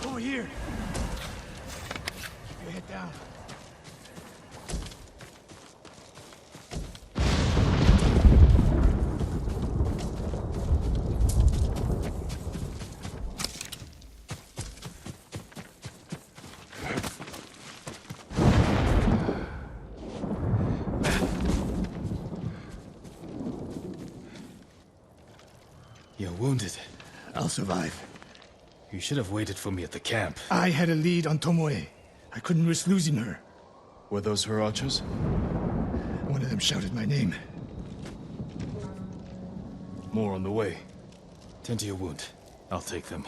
Over here. Keep your head down. You're wounded. I'll survive. You should have waited for me at the camp. I had a lead on Tomoe. I couldn't risk losing her. Were those her archers? One of them shouted my name. More on the way. Tend to your wound. I'll take them.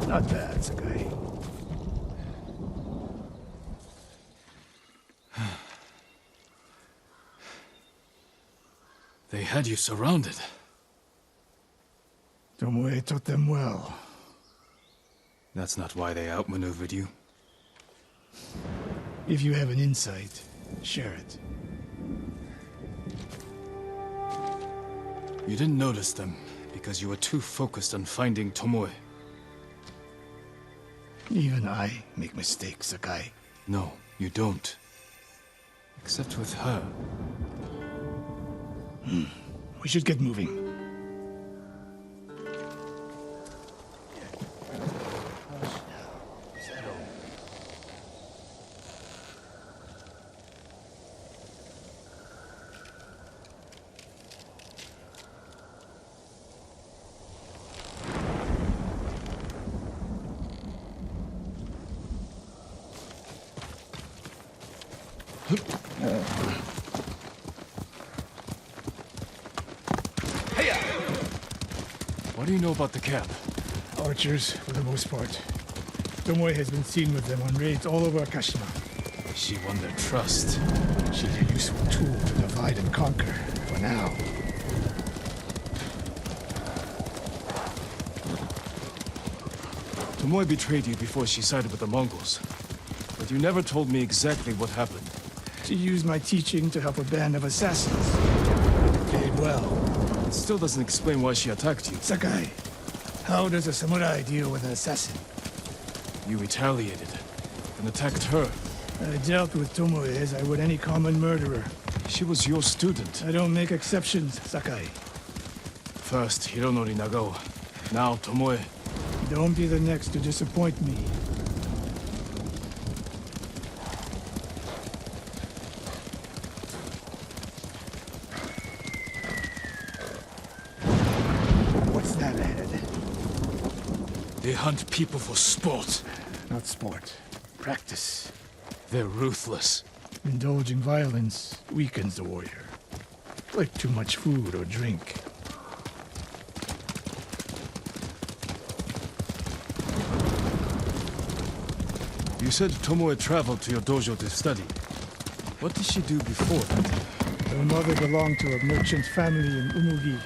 Not bad, Sakai. They had you surrounded. Tomoe taught them well. That's not why they outmaneuvered you. If you have an insight, share it. You didn't notice them because you were too focused on finding Tomoe. Even I make mistakes, Sakai. No, you don't. Except with her. We should get moving. What do you know about the camp? Archers, for the most part. Tomoe has been seen with them on raids all over Kashima. She won their trust. She's a useful tool to divide and conquer, for now. Tomoe betrayed you before she sided with the Mongols. But you never told me exactly what happened. She used my teaching to help a band of assassins. Did well. It still doesn't explain why she attacked you. Sakai, how does a samurai deal with an assassin? You retaliated and attacked her. I dealt with Tomoe as I would any common murderer. She was your student. I don't make exceptions, Sakai. First, Hironori Nagao. Now, Tomoe. Don't be the next to disappoint me. What's that ahead? They hunt people for sport. Not sport. Practice. They're ruthless. Indulging violence weakens the warrior. Like too much food or drink. You said Tomoe traveled to your dojo to study. What did she do before that? Her mother belonged to a merchant family in Umugi.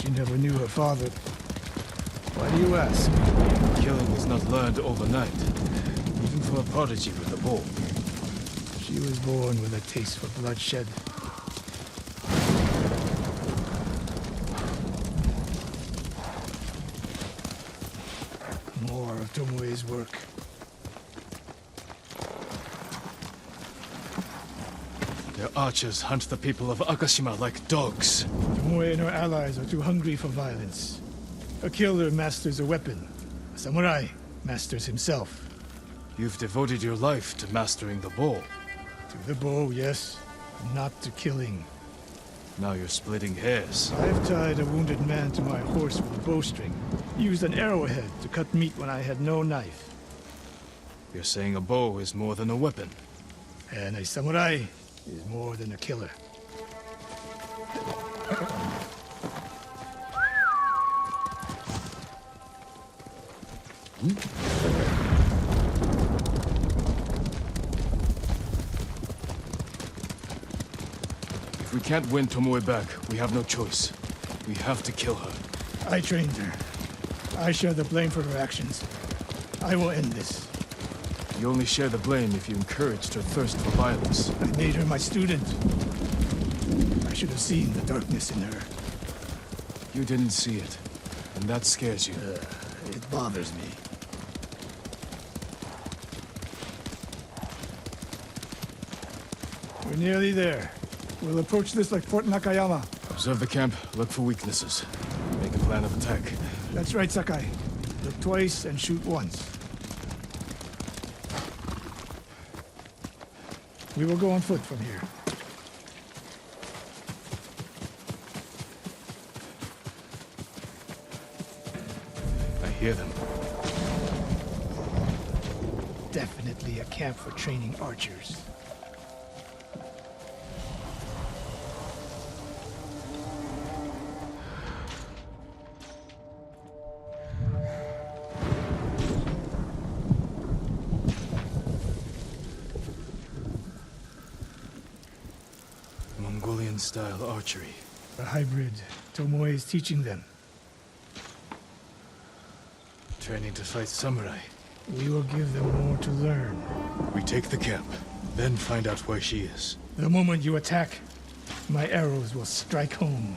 She never knew her father. Why do you ask? Killing is not learned overnight, even for a prodigy with a bow. She was born with a taste for bloodshed. More of Tomoe's work. Their archers hunt the people of Akashima like dogs. Tomoe and her allies are too hungry for violence. A killer masters a weapon. A samurai masters himself. You've devoted your life to mastering the bow. To the bow, yes. Not to killing. Now you're splitting hairs. I've tied a wounded man to my horse with a bowstring. Used an arrowhead to cut meat when I had no knife. You're saying a bow is more than a weapon. And a samurai is more than a killer. If we can't win Tomoe back, we have no choice. We have to kill her. I trained her. I share the blame for her actions. I will end this. You only share the blame if you encouraged her thirst for violence. I made her my student. I should have seen the darkness in her. You didn't see it, and that scares you. It bothers me. We're nearly there. We'll approach this like Fort Nakayama. Observe the camp, look for weaknesses. Make a plan of attack. That's right, Sakai. Look twice and shoot once. We will go on foot from here. I hear them. Definitely a camp for training archers. Mongolian-style archery. A hybrid. Tomoe is teaching them. Training to fight samurai. We will give them more to learn. We take the camp, then find out where she is. The moment you attack, my arrows will strike home.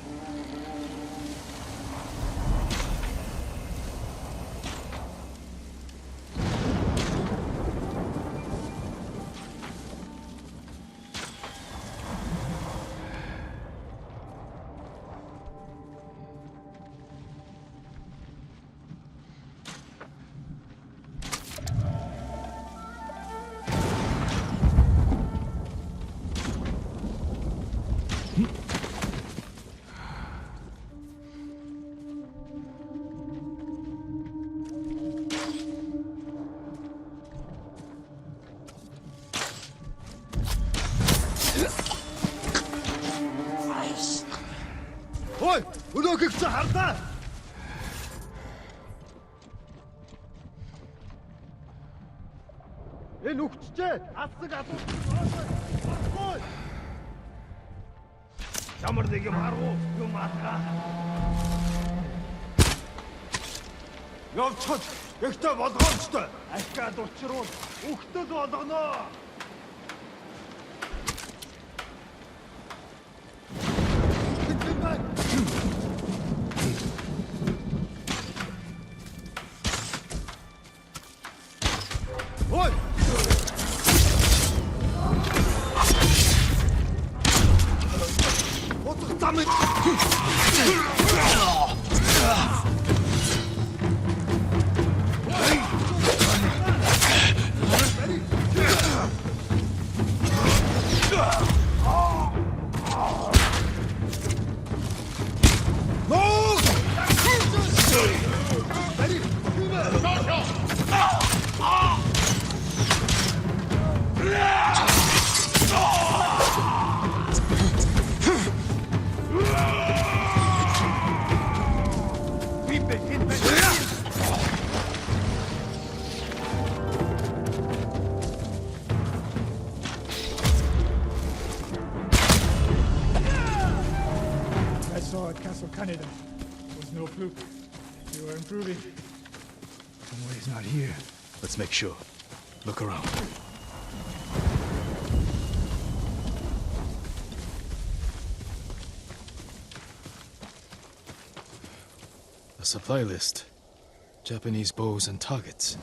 Ой, өнөөхийг чи хардаа. Энэ үхчихээ. Асаг асуу. Ой. Ямар нэг юм харуу, юм атгаа. Явчихад ихтэй болгоомжтой. Ахиад учруул үхтэл болгоно. Ой! Вот там и... I saw at Castle Kaneda. It was no fluke. You are improving. Tomoe is not here. Let's make sure. Look around. A supply list. Japanese bows and targets.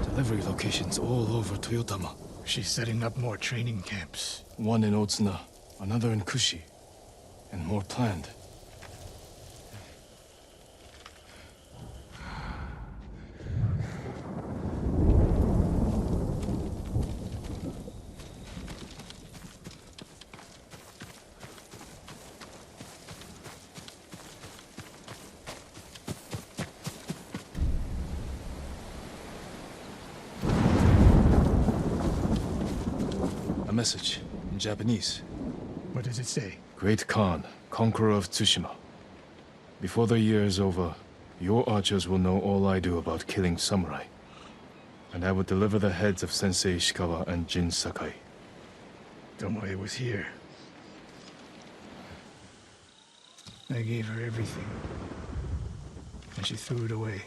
Delivery locations all over Toyotama. She's setting up more training camps. One in Otsuna, another in Kushi, and more planned. Message in Japanese. What does it say? Great Khan, conqueror of Tsushima. Before the year is over, your archers will know all I do about killing samurai. And I will deliver the heads of Sensei Ishikawa and Jin Sakai. Tomoe was here. I gave her everything. And she threw it away.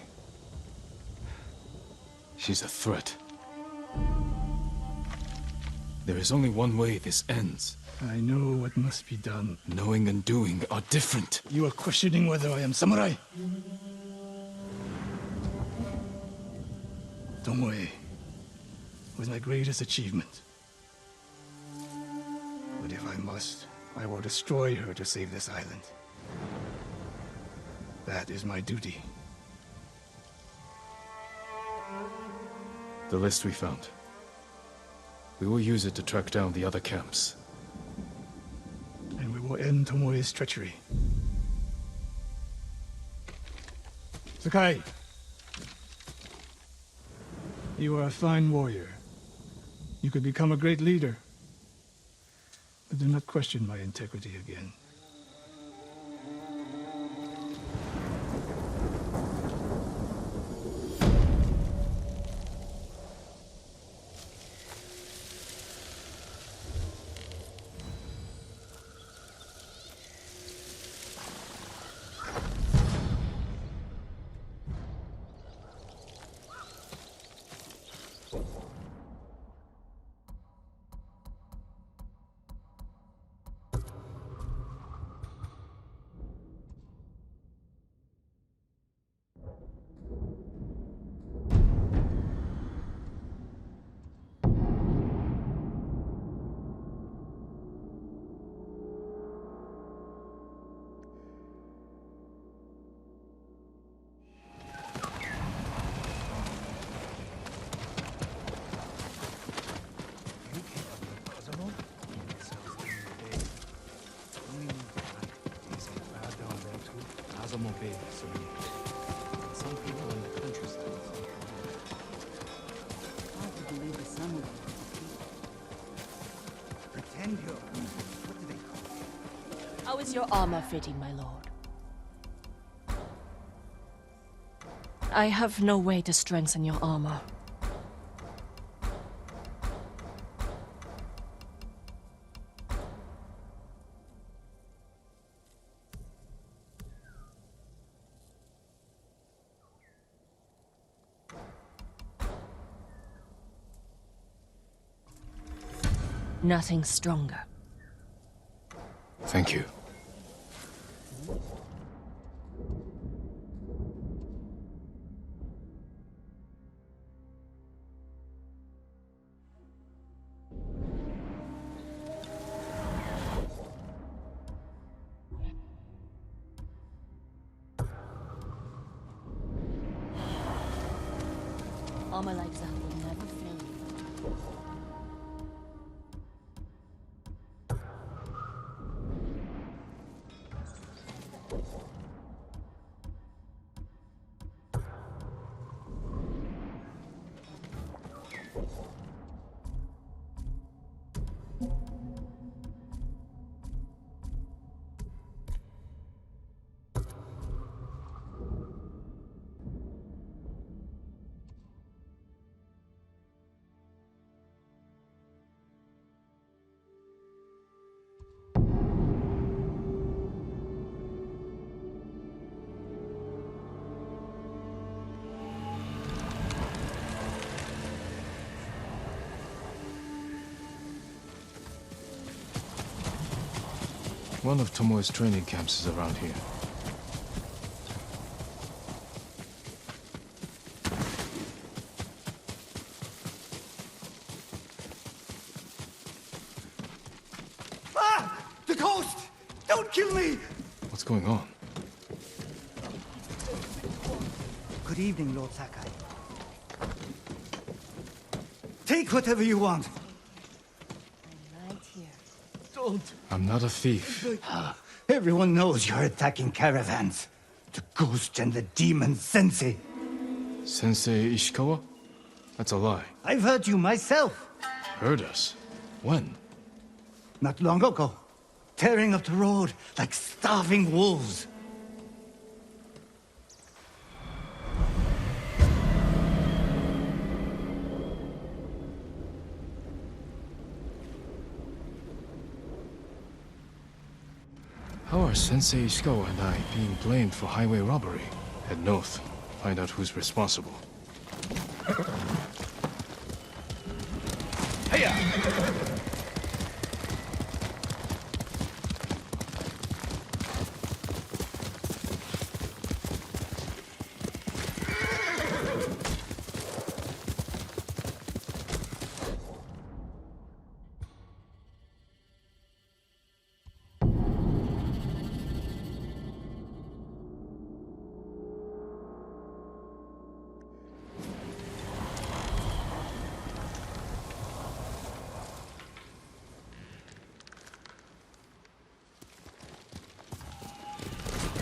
She's a threat. There is only one way this ends. I know what must be done. Knowing and doing are different. You are questioning whether I am samurai? Tomoe was my greatest achievement. But if I must, I will destroy her to save this island. That is my duty. The list we found. We will use it to track down the other camps. And we will end Tomoe's treachery. Sakai! You are a fine warrior. You could become a great leader. But do not question my integrity again. Some people in the countryside. Hard to believe the samurai. Pretend you're... What do they call it? How is your armor fitting, my lord? I have no way to strengthen your armor. Nothing stronger. Thank you. Armor like that will never fail you. One of Tomoe's training camps is around here. Don't kill me! What's going on? Good evening, Lord Sakai. Take whatever you want. I'm right here. Don't. I'm not a thief. Everyone knows you're attacking caravans. The ghost and the demon Sensei. Sensei Ishikawa? That's a lie. I've heard you myself. Heard us? When? Not long ago. Tearing up the road like starving wolves. How are Sensei Ishikawa and I being blamed for highway robbery? Head north. Find out who's responsible.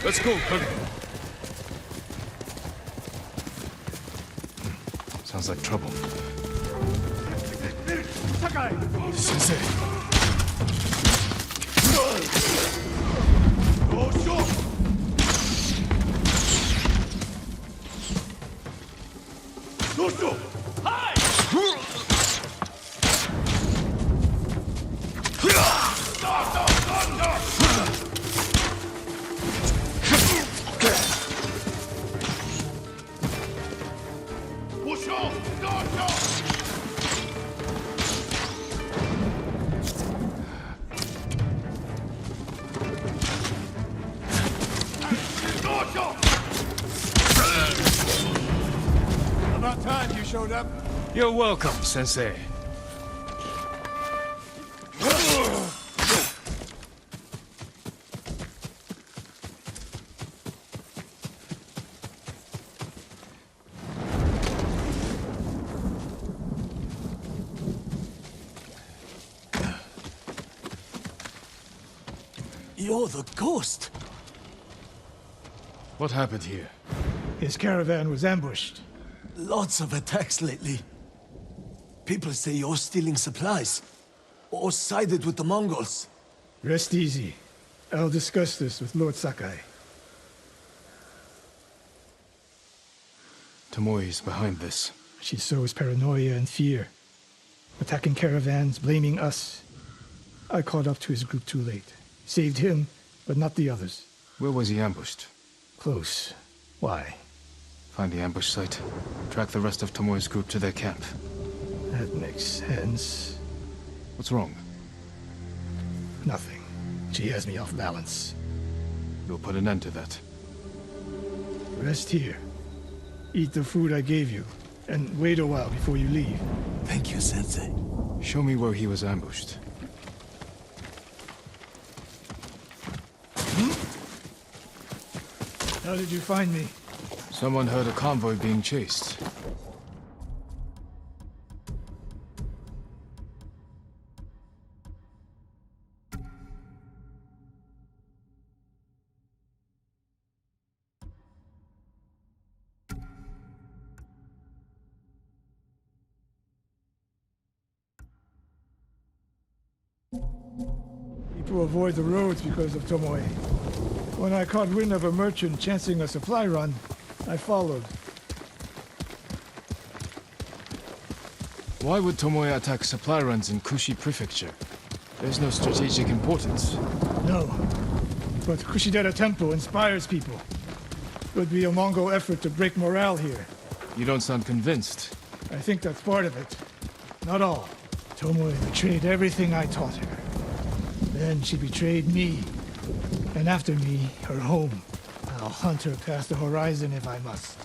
Let's go, Cunning. Sounds like trouble. Sakai! Sensei! About time you showed up. You're welcome, Sensei. You're the ghost. What happened here? His caravan was ambushed. Lots of attacks lately. People say you're stealing supplies, or sided with the Mongols. Rest easy. I'll discuss this with Lord Sakai. Tomoe's behind this. She sows paranoia and fear. Attacking caravans, blaming us. I caught up to his group too late. Saved him, but not the others. Where was he ambushed? Close. Why? Find the ambush site. Track the rest of Tomoe's group to their camp. That makes sense. What's wrong? Nothing. She has me off balance. We'll put an end to that. Rest here. Eat the food I gave you, and wait a while before you leave. Thank you, Sensei. Show me where he was ambushed. How did you find me? Someone heard a convoy being chased. People avoid the roads because of Tomoe. When I caught wind of a merchant chancing a supply run, I followed. Why would Tomoe attack supply runs in Kushi Prefecture? There's no strategic importance. No. But Kushidera Temple inspires people. Would be a Mongol effort to break morale here. You don't sound convinced. I think that's part of it. Not all. Tomoe betrayed everything I taught her. Then she betrayed me. And after me, her home. I'll hunt her past the horizon if I must.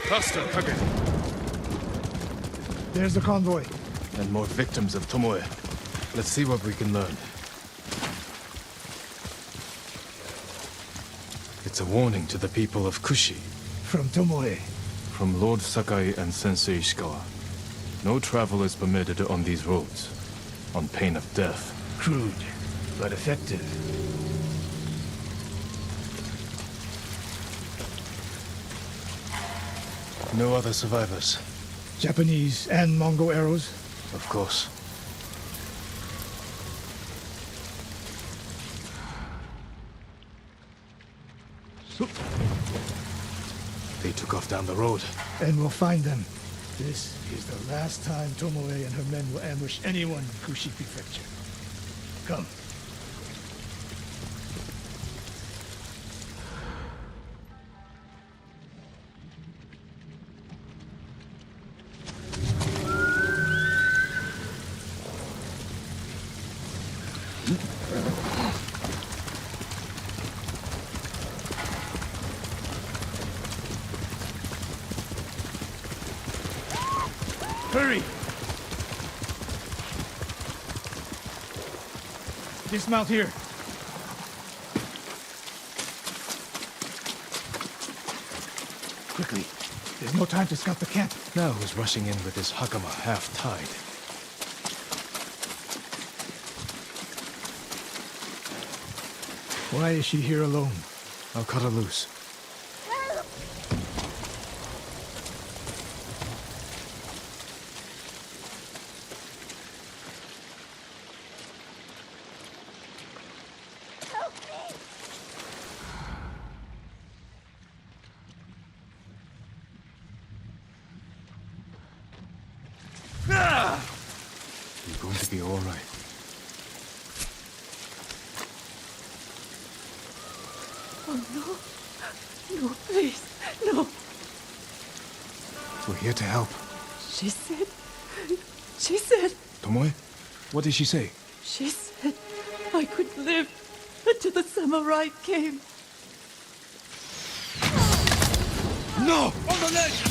Faster, Kage! There's the convoy. And more victims of Tomoe. Let's see what we can learn. It's a warning to the people of Kushi, From Tomoe. from Lord Sakai and Sensei Ishikawa. No travel is permitted on these roads, on pain of death. Crude, but effective. No other survivors, Japanese and Mongol arrows. of course. They took off down the road. And we'll find them. This is the last time Tomoe and her men will ambush anyone in Kushi Prefecture. Come. Hurry! Dismount here. Quickly. There's no time to scout the camp. Now who's rushing in with his hakama half-tied? Why is she here alone? I'll cut her loose. You're going to be all right. Oh, no. No, please. No. We're here to help. She said... Tomoe? What did she say? She said I could live until the samurai came. No! On the ledge!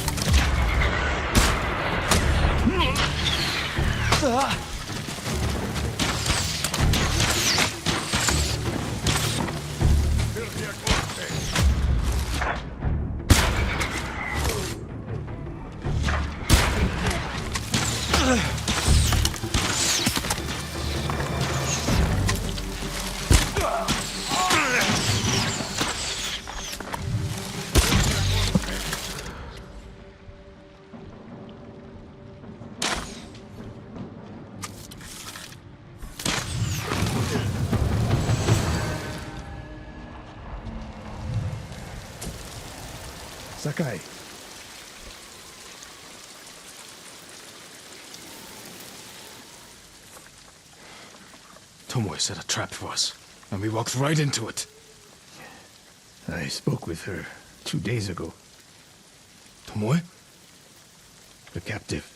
Sakai. Tomoe set a trap for us, and we walked right into it. I spoke with her 2 days ago. Tomoe? The captive.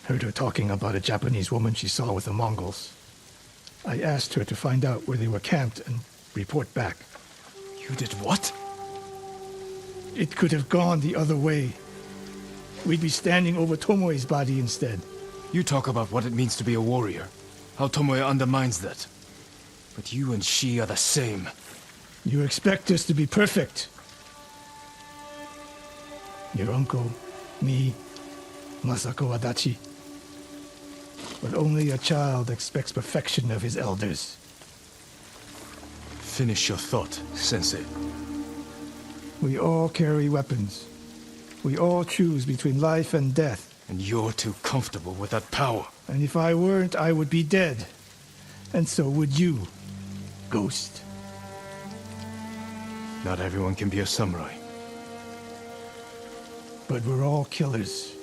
Heard her talking about a Japanese woman she saw with the Mongols. I asked her to find out where they were camped and report back. You did what? It could have gone the other way. We'd be standing over Tomoe's body instead. You talk about what it means to be a warrior. How Tomoe undermines that. But you and she are the same. You expect us to be perfect. Your uncle, me, Masako Adachi. But only a child expects perfection of his elders. Finish your thought, Sensei. We all carry weapons. We all choose between life and death. And you're too comfortable with that power. And if I weren't, I would be dead. And so would you, Ghost. Not everyone can be a samurai. But we're all killers.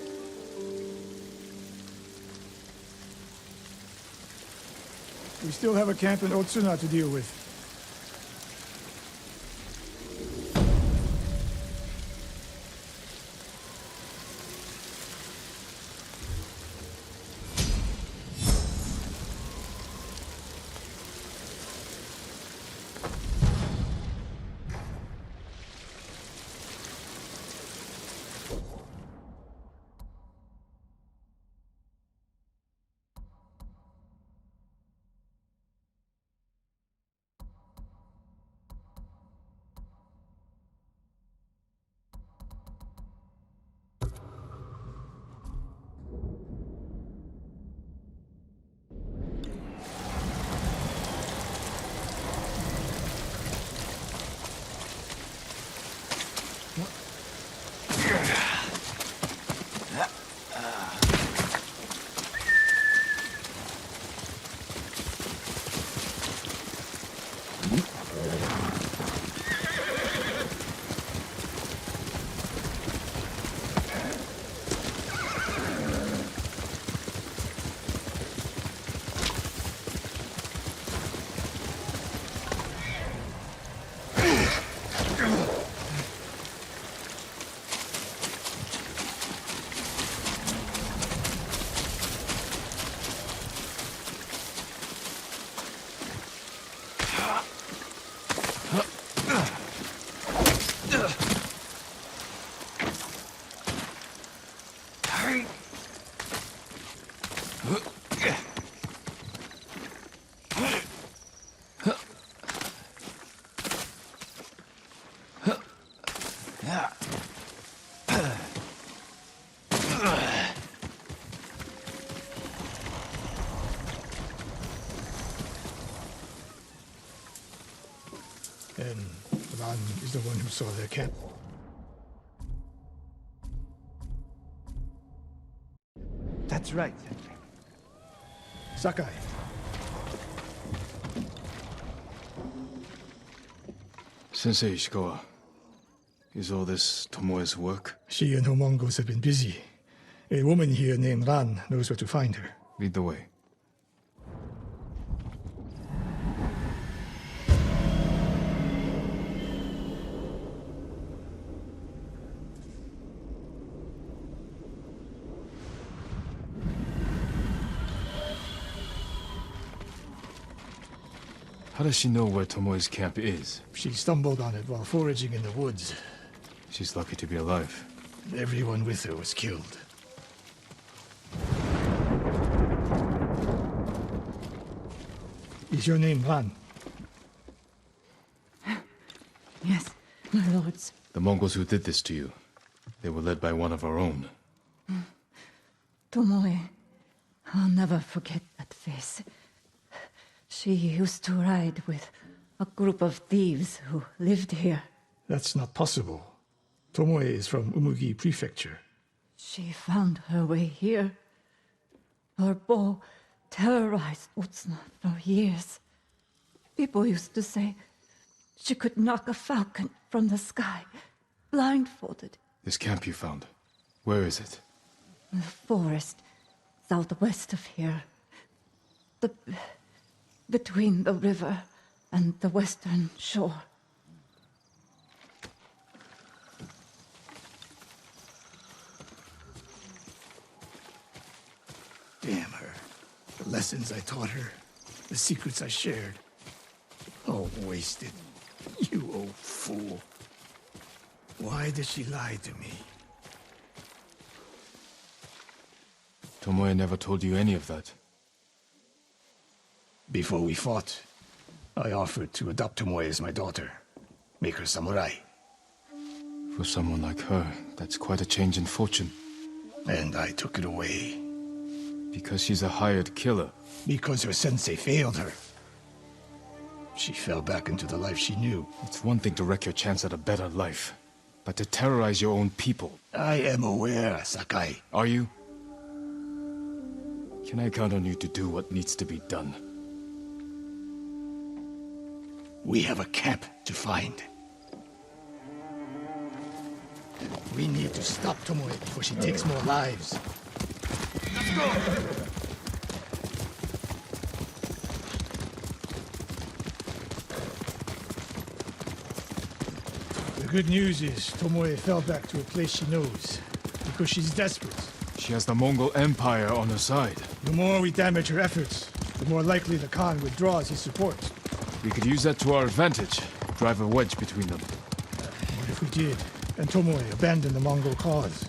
We still have a camp in Otsuna to deal with. is the one who saw their camp. That's right. Sakai. Sensei Ishikawa, is all this Tomoe's work? She and her Mongols have been busy. A woman here named Ran knows where to find her. Lead the way. How does she know where Tomoe's camp is? She stumbled on it while foraging in the woods. She's lucky to be alive. Everyone with her was killed. Is your name Ran? Yes, my lords. The Mongols who did this to you, they were led by one of our own. Tomoe. I'll never forget that face. She used to ride with a group of thieves who lived here. That's not possible. Tomoe is from Umugi Prefecture. She found her way here. Her bow terrorized Utsuna for years. People used to say she could knock a falcon from the sky, blindfolded. This camp you found, where is it? The forest southwest of here. Between the river and the western shore. Damn her. The lessons I taught her, the secrets I shared. All wasted. You old fool. Why did she lie to me? Tomoe never told you any of that. Before we fought, I offered to adopt Tomoe as my daughter. Make her samurai. For someone like her, that's quite a change in fortune. And I took it away. Because she's a hired killer. Because her sensei failed her. She fell back into the life she knew. It's one thing to wreck your chance at a better life, but to terrorize your own people. I am aware, Sakai. Are you? Can I count on you to do what needs to be done? We have a camp to find. We need to stop Tomoe before she takes more lives. Let's go! The good news is Tomoe fell back to a place she knows, because she's desperate. She has the Mongol Empire on her side. The more we damage her efforts, the more likely the Khan withdraws his support. We could use that to our advantage. Drive a wedge between them. What if we did, and Tomoe abandoned the Mongol cause?